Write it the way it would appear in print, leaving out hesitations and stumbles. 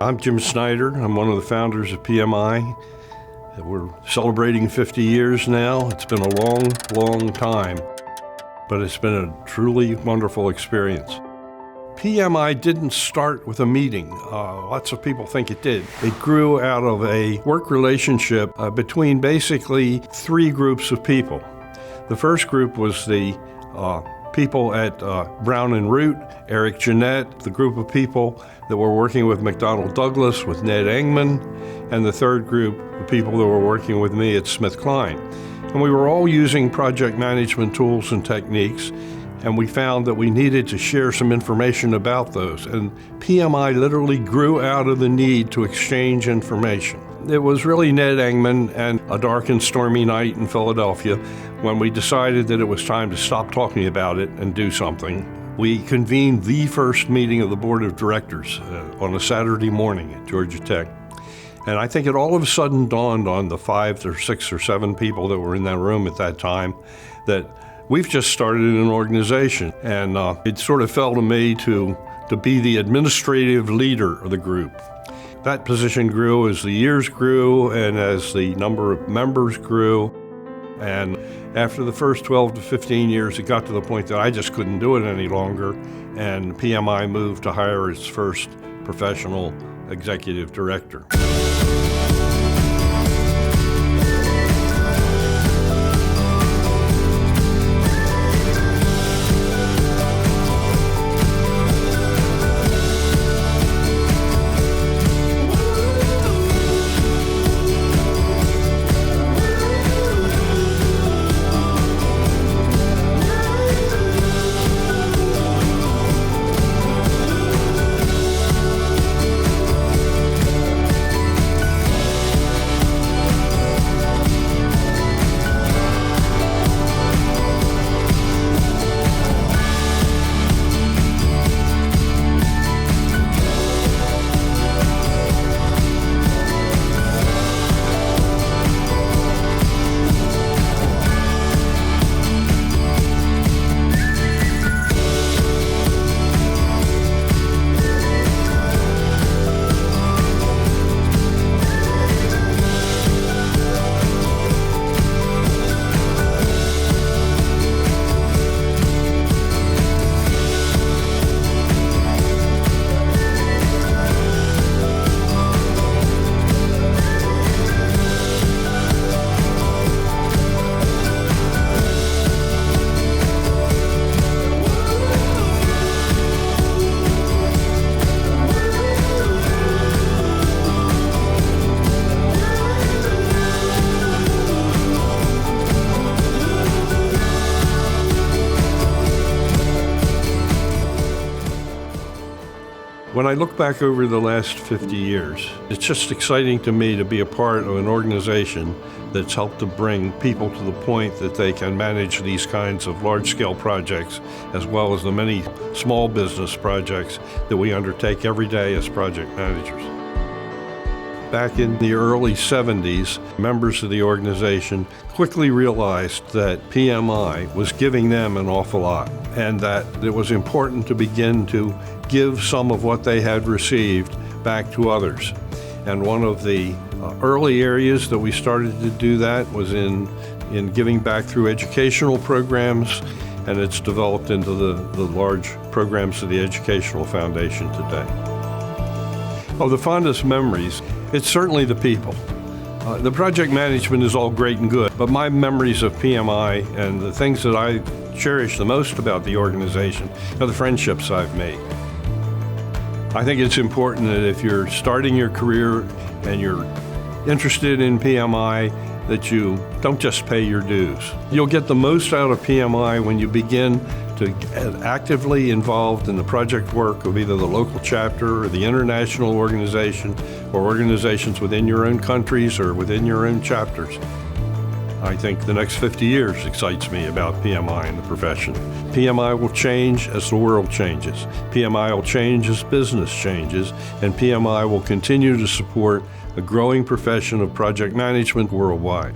I'm Jim Snyder. I'm one of the founders of PMI. We're celebrating 50 years now. It's been a long, long time, but it's been a truly wonderful experience. PMI didn't start with a meeting. Lots of people think it did. It grew out of a work relationship between basically three groups of people. The first group was the people at Brown and Root, Eric Jeanette, the group of people that were working with McDonnell Douglas, with Ned Engman, and the third group of people that were working with me at SmithKline. And we were all using project management tools and techniques, and we found that we needed to share some information about those. And PMI literally grew out of the need to exchange information. It was really Ned Engman and a dark and stormy night in Philadelphia when we decided that it was time to stop talking about it and do something. We convened the first meeting of the board of directors on a Saturday morning at Georgia Tech. And I think it all of a sudden dawned on the 5 or 6 or 7 people that were in that room at that time that we've just started an organization. And it sort of fell to me to be the administrative leader of the group. That position grew as the years grew and as the number of members grew. And after the first 12 to 15 years, it got to the point that I just couldn't do it any longer. And PMI moved to hire its first professional executive director. When I look back over the last 50 years, it's just exciting to me to be a part of an organization that's helped to bring people to the point that they can manage these kinds of large-scale projects, as well as the many small business projects that we undertake every day as project managers. Back in the early 70s, members of the organization quickly realized that PMI was giving them an awful lot, and that it was important to begin to give some of what they had received back to others. And one of the early areas that we started to do that was in giving back through educational programs, and it's developed into the large programs of the Educational Foundation today. Of the fondest memories, it's certainly the people. The project management is all great and good, but my memories of PMI and the things that I cherish the most about the organization are the friendships I've made. I think it's important that if you're starting your career and you're interested in PMI, that you don't just pay your dues. You'll get the most out of PMI when you begin to get actively involved in the project work of either the local chapter or the international organization or organizations within your own countries or within your own chapters. I think the next 50 years excites me about PMI and the profession. PMI will change as the world changes. PMI will change as business changes, and PMI will continue to support a growing profession of project management worldwide.